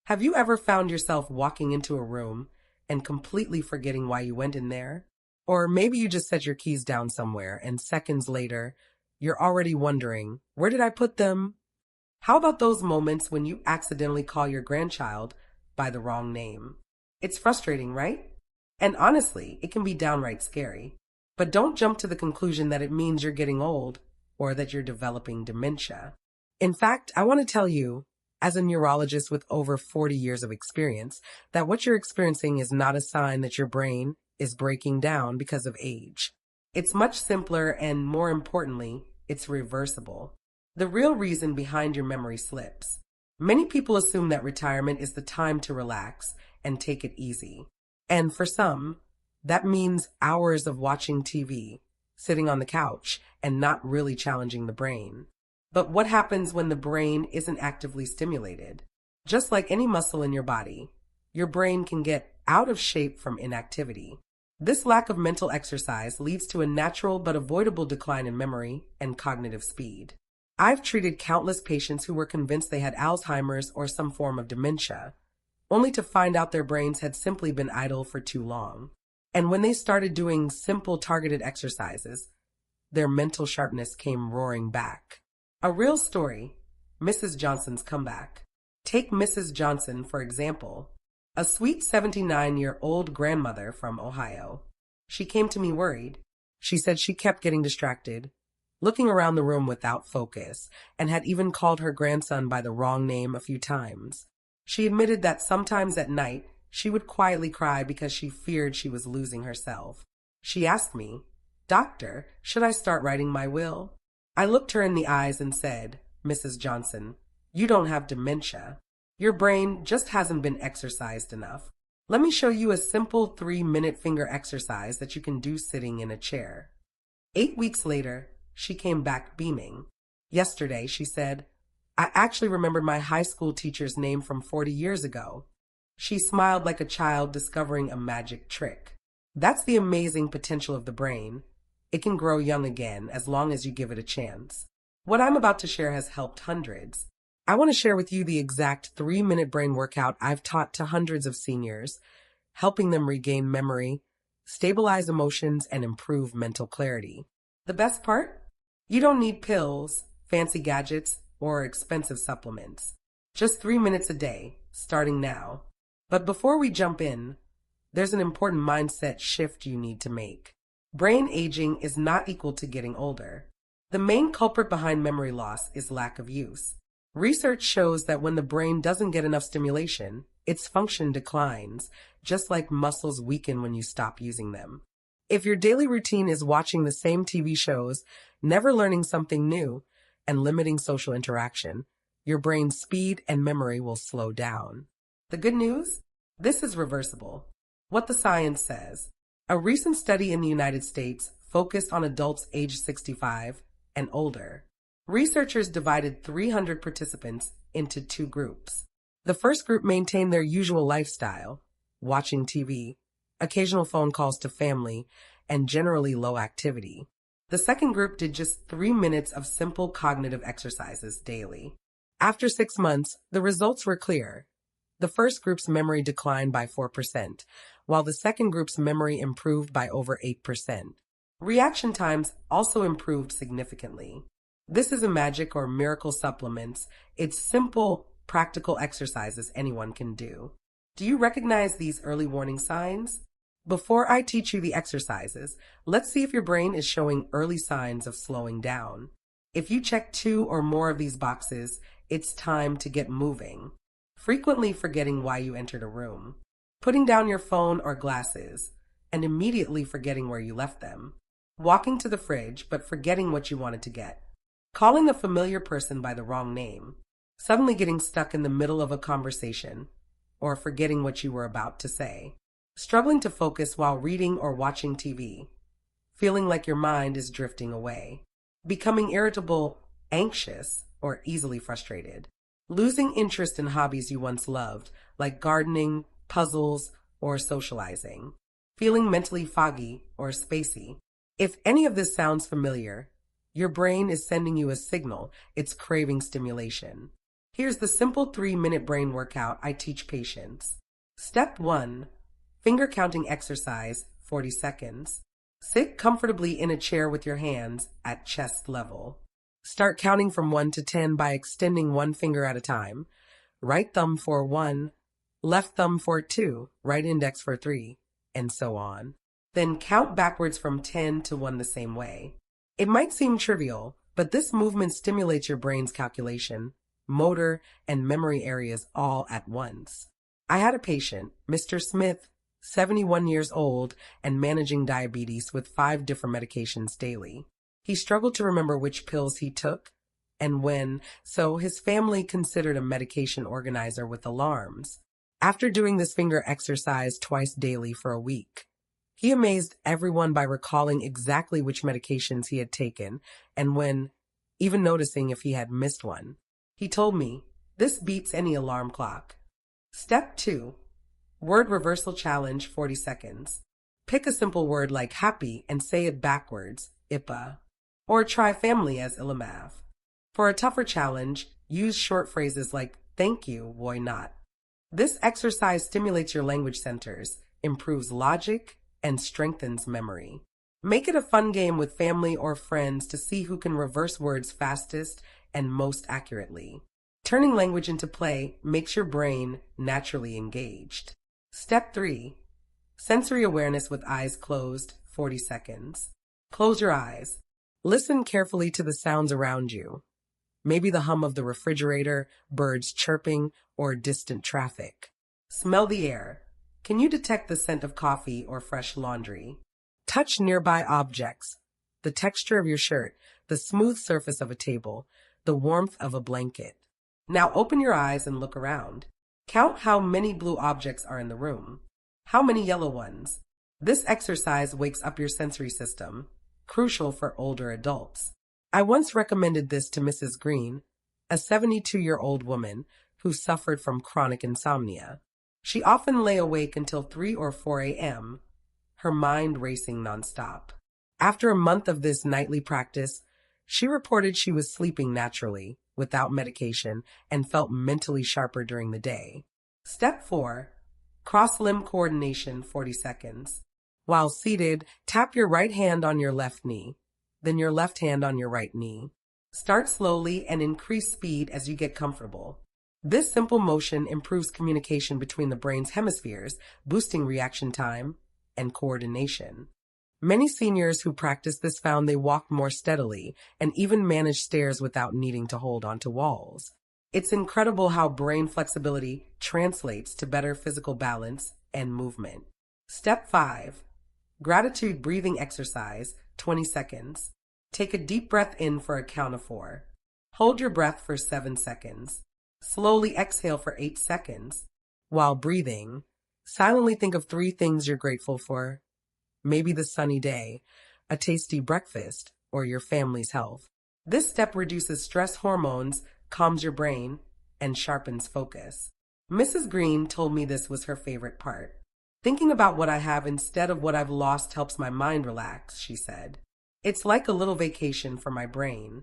Have you ever found yourself walking into a room and completely forgetting why you went in there? Or maybe you just set your keys down somewhere and seconds later, you're already wondering, where did I put them? How about those moments when you accidentally call your grandchild by the wrong name? It's frustrating, right? And honestly, it can be downright scary. But don't jump to the conclusion that it means you're getting old or that you're developing dementia. In fact, I want to tell you, as a neurologist with over 40 years of experience, that what you're experiencing is not a sign that your brain is breaking down because of age. It's much simpler and, more importantly, it's reversible. The real reason behind your memory slips. Many people assume that retirement is the time to relax and take it easy. And for some, that means hours of watching TV, sitting on the couch, and not really challenging the brain. But what happens when the brain isn't actively stimulated? Just like any muscle in your body, your brain can get out of shape from inactivity. This lack of mental exercise leads to a natural but avoidable decline in memory and cognitive speed. I've treated countless patients who were convinced they had Alzheimer's or some form of dementia, only to find out their brains had simply been idle for too long. And when they started doing simple targeted exercises, their mental sharpness came roaring back. A real story, Mrs. Johnson's comeback. Take Mrs. Johnson, for example, a sweet 79-year-old grandmother from Ohio. She came to me worried. She said she kept getting distracted, looking around the room without focus, and had even called her grandson by the wrong name a few times. She admitted that sometimes at night, she would quietly cry because she feared she was losing herself. She asked me, "Doctor, should I start writing my will?" I looked her in the eyes and said, "Mrs. Johnson, you don't have dementia. Your brain just hasn't been exercised enough. Let me show you a simple 3-minute finger exercise that you can do sitting in a chair." 8 weeks later, she came back beaming. Yesterday, she said, "I actually remembered my high school teacher's name from 40 years ago." She smiled like a child discovering a magic trick. That's the amazing potential of the brain. It can grow young again as long as you give it a chance. What I'm about to share has helped hundreds. I want to share with you the exact 3-minute brain workout I've taught to hundreds of seniors, helping them regain memory, stabilize emotions, and improve mental clarity. The best part? You don't need pills, fancy gadgets, or expensive supplements. Just 3 minutes a day, starting now. But before we jump in, there's an important mindset shift you need to make. Brain aging is not equal to getting older. The main culprit behind memory loss is lack of use. Research shows that when the brain doesn't get enough stimulation, its function declines, just like muscles weaken when you stop using them. If your daily routine is watching the same TV shows, never learning something new, and limiting social interaction, your brain's speed and memory will slow down. The good news? This is reversible. What the science says. A recent study in the United States focused on adults aged 65 and older. Researchers divided 300 participants into 2 groups. The first group maintained their usual lifestyle, watching TV, occasional phone calls to family, and generally low activity. The second group did just 3 minutes of simple cognitive exercises daily. After 6 months, the results were clear. The first group's memory declined by 4%, while the second group's memory improved by over 8%. Reaction times also improved significantly. This isn't magic or miracle supplements. It's simple, practical exercises anyone can do. Do you recognize these early warning signs? Before I teach you the exercises, let's see if your brain is showing early signs of slowing down. If you check 2 or more of these boxes, it's time to get moving. Frequently forgetting why you entered a room, putting down your phone or glasses, and immediately forgetting where you left them, walking to the fridge but forgetting what you wanted to get, calling a familiar person by the wrong name, suddenly getting stuck in the middle of a conversation, or forgetting what you were about to say, struggling to focus while reading or watching TV, feeling like your mind is drifting away, becoming irritable, anxious, or easily frustrated, losing interest in hobbies you once loved, like gardening, puzzles, or socializing, feeling mentally foggy or spacey. If any of this sounds familiar, your brain is sending you a signal it's craving stimulation. Here's the simple 3-minute brain workout I teach patients. Step 1. Finger counting exercise, 40 seconds. Sit comfortably in a chair with your hands at chest level. Start counting from 1 to 10 by extending one finger at a time. Right thumb for 1, left thumb for 2, right index for 3, and so on. Then count backwards from 10 to 1 the same way. It might seem trivial, but this movement stimulates your brain's calculation, motor, and memory areas all at once. I had a patient, Mr. Smith, 71 years old and managing diabetes with 5 different medications daily. He struggled to remember which pills he took and when, so his family considered a medication organizer with alarms. After doing this finger exercise twice daily for a week, he amazed everyone by recalling exactly which medications he had taken and when, even noticing if he had missed one. He told me, "This beats any alarm clock." Step 2. Word reversal challenge, 40 seconds. Pick a simple word like happy and say it backwards, IPA, or try family as Ilamav. For a tougher challenge, use short phrases like thank you, why not? This exercise stimulates your language centers, improves logic, and strengthens memory. Make it a fun game with family or friends to see who can reverse words fastest and most accurately. Turning language into play makes your brain naturally engaged. Step 3. Sensory awareness with eyes closed, 40 seconds. Close your eyes. Listen carefully to the sounds around you. Maybe the hum of the refrigerator, birds chirping, or distant traffic. Smell the air. Can you detect the scent of coffee or fresh laundry? Touch nearby objects. The texture of your shirt, the smooth surface of a table, the warmth of a blanket. Now open your eyes and look around. Count how many blue objects are in the room. How many yellow ones? This exercise wakes up your sensory system, crucial for older adults. I once recommended this to Mrs. Green, a 72-year-old woman who suffered from chronic insomnia. She often lay awake until 3 or 4 a.m., her mind racing nonstop. After a month of this nightly practice, she reported she was sleeping naturally, without medication, and felt mentally sharper during the day. Step 4. Cross-limb coordination, 40 seconds. While seated, tap your right hand on your left knee, then your left hand on your right knee. Start slowly and increase speed as you get comfortable. This simple motion improves communication between the brain's hemispheres, boosting reaction time and coordination. Many seniors who practice this found they walked more steadily and even managed stairs without needing to hold onto walls. It's incredible how brain flexibility translates to better physical balance and movement. Step 5. Gratitude breathing exercise, 20 seconds. Take a deep breath in for a count of 4. Hold your breath for 7 seconds. Slowly exhale for 8 seconds. While breathing, silently think of 3 things you're grateful for. Maybe the sunny day, a tasty breakfast, or your family's health. This step reduces stress hormones, calms your brain, and sharpens focus. Mrs. Green told me this was her favorite part. Thinking about what I have instead of what I've lost helps my mind relax, she said. It's like a little vacation for my brain.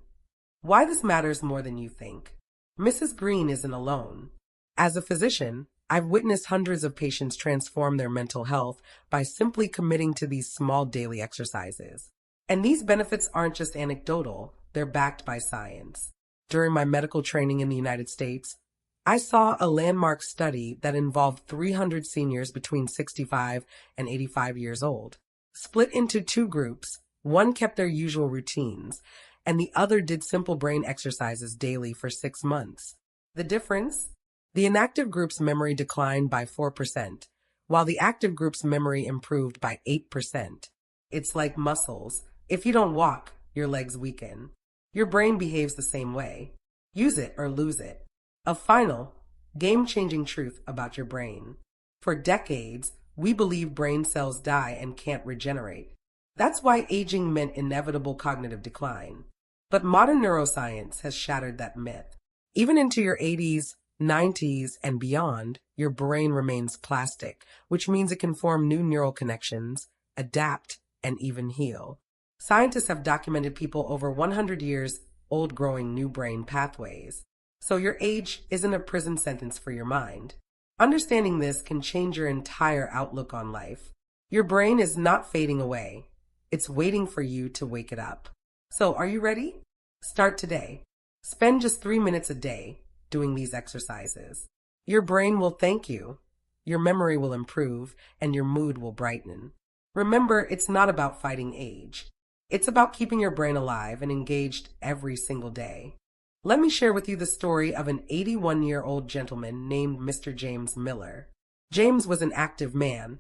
Why this matters more than you think. Mrs. Green isn't alone. As a physician, I've witnessed hundreds of patients transform their mental health by simply committing to these small daily exercises. And these benefits aren't just anecdotal, they're backed by science. During my medical training in the United States, I saw a landmark study that involved 300 seniors between 65 and 85 years old. Split into 2 groups, one kept their usual routines, and the other did simple brain exercises daily for 6 months. The difference? The inactive group's memory declined by 4%, while the active group's memory improved by 8%. It's like muscles. If you don't walk, your legs weaken. Your brain behaves the same way. Use it or lose it. A final, game-changing truth about your brain. For decades, we believed brain cells die and can't regenerate. That's why aging meant inevitable cognitive decline. But modern neuroscience has shattered that myth. Even into your 80s, 90s, and beyond, your brain remains plastic, which means it can form new neural connections, adapt, and even heal. Scientists have documented people over 100 years old growing new brain pathways. So your age isn't a prison sentence for your mind. Understanding this can change your entire outlook on life. Your brain is not fading away. It's waiting for you to wake it up. So are you ready? Start today. Spend just 3 minutes a day doing these exercises. Your brain will thank you. Your memory will improve and your mood will brighten. Remember, it's not about fighting age. It's about keeping your brain alive and engaged every single day. Let me share with you the story of an 81-year-old gentleman named Mr. James Miller. James was an active man,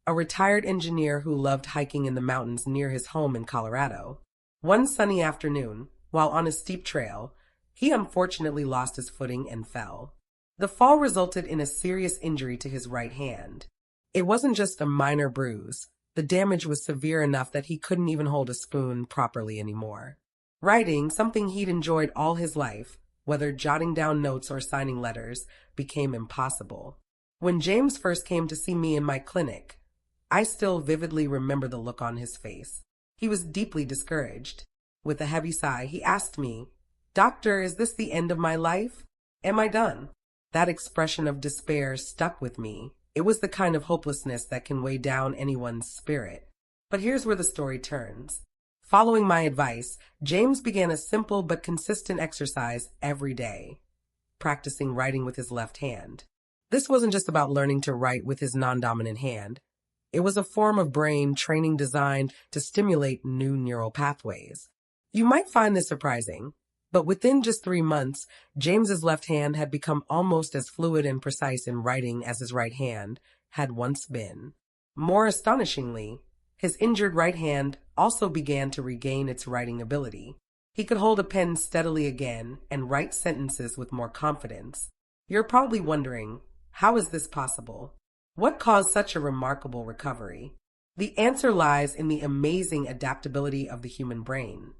a retired engineer who loved hiking in the mountains near his home in Colorado. One sunny afternoon, while on a steep trail, he unfortunately lost his footing and fell. The fall resulted in a serious injury to his right hand. It wasn't just a minor bruise. The damage was severe enough that he couldn't even hold a spoon properly anymore. Writing, something he'd enjoyed all his life, whether jotting down notes or signing letters, became impossible. When James first came to see me in my clinic, I still vividly remember the look on his face. He was deeply discouraged. With a heavy sigh, he asked me, "Doctor, is this the end of my life? Am I done?" That expression of despair stuck with me. It was the kind of hopelessness that can weigh down anyone's spirit. But here's where the story turns. Following my advice, James began a simple but consistent exercise every day, practicing writing with his left hand. This wasn't just about learning to write with his non-dominant hand. It was a form of brain training designed to stimulate new neural pathways. You might find this surprising, but within just 3 months, James's left hand had become almost as fluid and precise in writing as his right hand had once been. More astonishingly, his injured right hand also began to regain its writing ability. He could hold a pen steadily again and write sentences with more confidence. You're probably wondering, how is this possible? What caused such a remarkable recovery? The answer lies in the amazing adaptability of the human brain.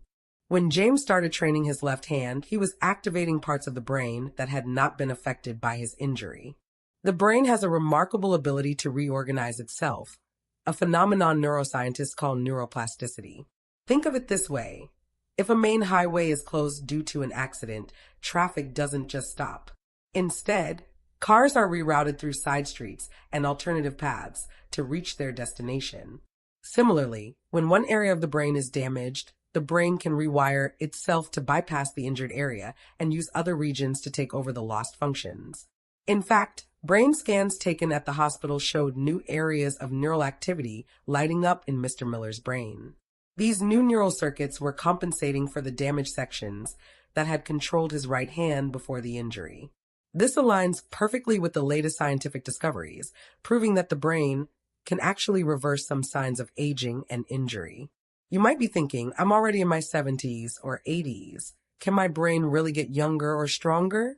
When James started training his left hand, he was activating parts of the brain that had not been affected by his injury. The brain has a remarkable ability to reorganize itself, a phenomenon neuroscientists call neuroplasticity. Think of it this way. If a main highway is closed due to an accident, traffic doesn't just stop. Instead, cars are rerouted through side streets and alternative paths to reach their destination. Similarly, when one area of the brain is damaged, the brain can rewire itself to bypass the injured area and use other regions to take over the lost functions. In fact, brain scans taken at the hospital showed new areas of neural activity lighting up in Mr. Miller's brain. These new neural circuits were compensating for the damaged sections that had controlled his right hand before the injury. This aligns perfectly with the latest scientific discoveries, proving that the brain can actually reverse some signs of aging and injury. You might be thinking, I'm already in my 70s or 80s. Can my brain really get younger or stronger?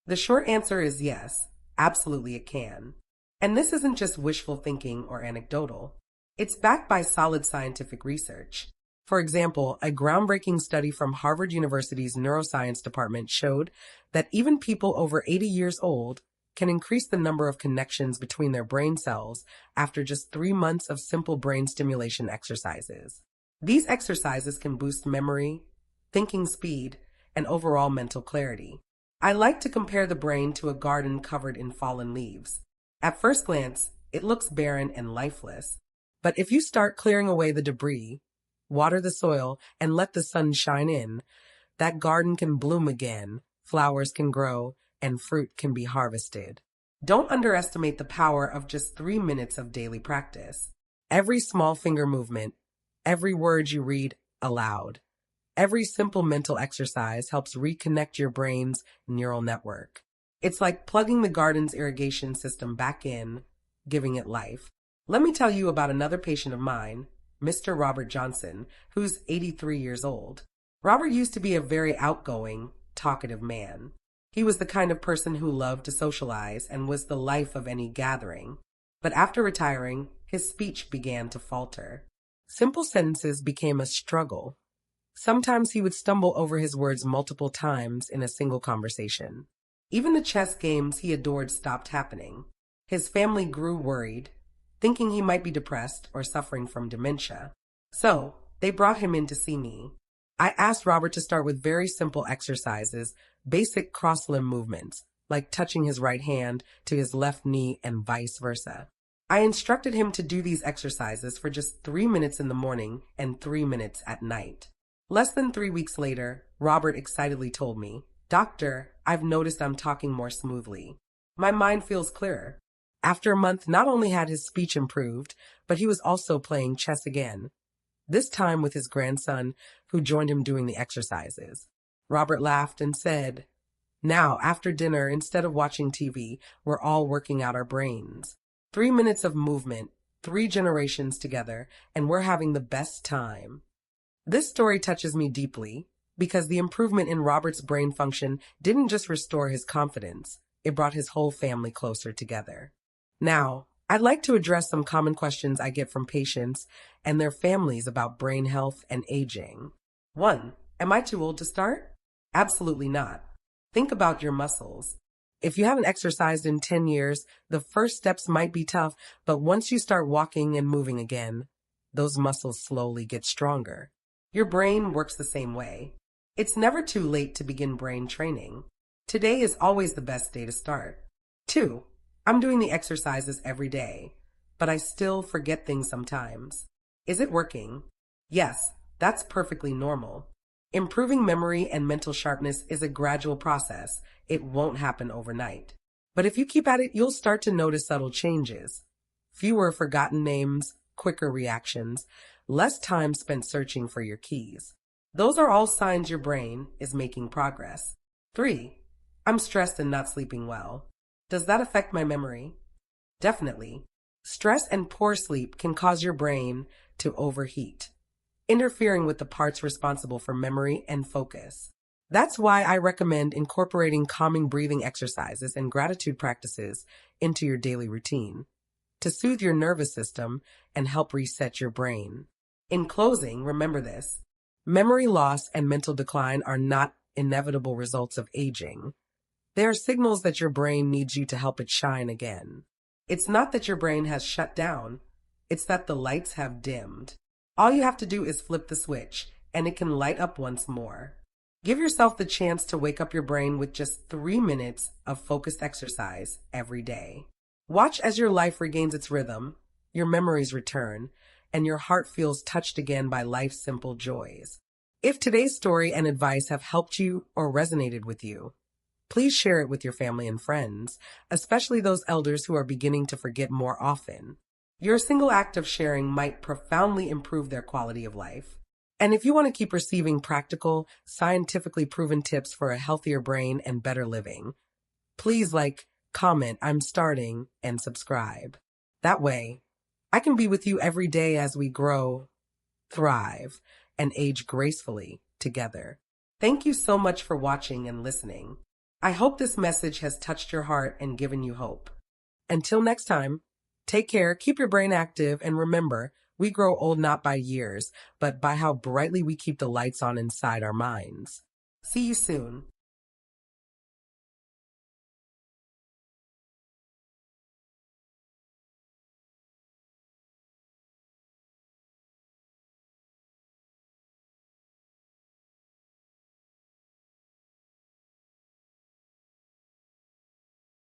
The short answer is yes, absolutely it can. And this isn't just wishful thinking or anecdotal. It's backed by solid scientific research. For example, a groundbreaking study from Harvard University's neuroscience department showed that even people over 80 years old can increase the number of connections between their brain cells after just 3 months of simple brain stimulation exercises. These exercises can boost memory, thinking speed, and overall mental clarity. I like to compare the brain to a garden covered in fallen leaves. At first glance, it looks barren and lifeless. But if you start clearing away the debris, water the soil, and let the sun shine in, that garden can bloom again, flowers can grow, and fruit can be harvested. Don't underestimate the power of just 3 minutes of daily practice. Every small finger movement, every word you read aloud, every simple mental exercise helps reconnect your brain's neural network. It's like plugging the garden's irrigation system back in, giving it life. Let me tell you about another patient of mine, Mr. Robert Johnson, who's 83 years old. Robert used to be a very outgoing, talkative man. He was the kind of person who loved to socialize and was the life of any gathering. But after retiring, his speech began to falter. Simple sentences became a struggle. Sometimes he would stumble over his words multiple times in a single conversation. Even the chess games he adored stopped happening. His family grew worried, thinking he might be depressed or suffering from dementia. So, they brought him in to see me. I asked Robert to start with very simple exercises basic cross-limb movements, like touching his right hand to his left knee and vice versa. I instructed him to do these exercises for just 3 minutes in the morning and 3 minutes at night. Less than 3 weeks later, Robert excitedly told me, "Doctor, I've noticed I'm talking more smoothly. My mind feels clearer." After a month, not only had his speech improved, but he was also playing chess again, this time with his grandson, who joined him doing the exercises. Robert laughed and said, "Now, after dinner, instead of watching TV, we're all working out our brains. 3 minutes of movement, 3 generations together, and we're having the best time." This story touches me deeply because the improvement in Robert's brain function didn't just restore his confidence, it brought his whole family closer together. Now, I'd like to address some common questions I get from patients and their families about brain health and aging. 1. Am I too old to start? Absolutely not. Think about your muscles. If you haven't exercised in 10 years, the first steps might be tough, but once you start walking and moving again, those muscles slowly get stronger. Your brain works the same way. It's never too late to begin brain training. Today is always the best day to start. 2. I'm doing the exercises every day, but I still forget things sometimes. Is it working? Yes, that's perfectly normal. Improving memory and mental sharpness is a gradual process. It won't happen overnight. But if you keep at it, you'll start to notice subtle changes. Fewer forgotten names, quicker reactions, less time spent searching for your keys. Those are all signs your brain is making progress. 3. I'm stressed and not sleeping well. Does that affect my memory? Definitely. Stress and poor sleep can cause your brain to overheat, interfering with the parts responsible for memory and focus. That's why I recommend incorporating calming breathing exercises and gratitude practices into your daily routine to soothe your nervous system and help reset your brain. In closing, remember this: memory loss and mental decline are not inevitable results of aging. They are signals that your brain needs you to help it shine again. It's not that your brain has shut down, it's that the lights have dimmed. All you have to do is flip the switch, and it can light up once more. Give yourself the chance to wake up your brain with just 3 minutes of focused exercise every day. Watch as your life regains its rhythm, your memories return, and your heart feels touched again by life's simple joys. If today's story and advice have helped you or resonated with you, please share it with your family and friends, especially those elders who are beginning to forget more often. Your single act of sharing might profoundly improve their quality of life. And if you want to keep receiving practical, scientifically proven tips for a healthier brain and better living, please comment, "I'm starting," and subscribe. That way, I can be with you every day as we grow, thrive, and age gracefully together. Thank you so much for watching and listening. I hope this message has touched your heart and given you hope. Until next time, take care, keep your brain active, and remember, we grow old not by years, but by how brightly we keep the lights on inside our minds. See you soon.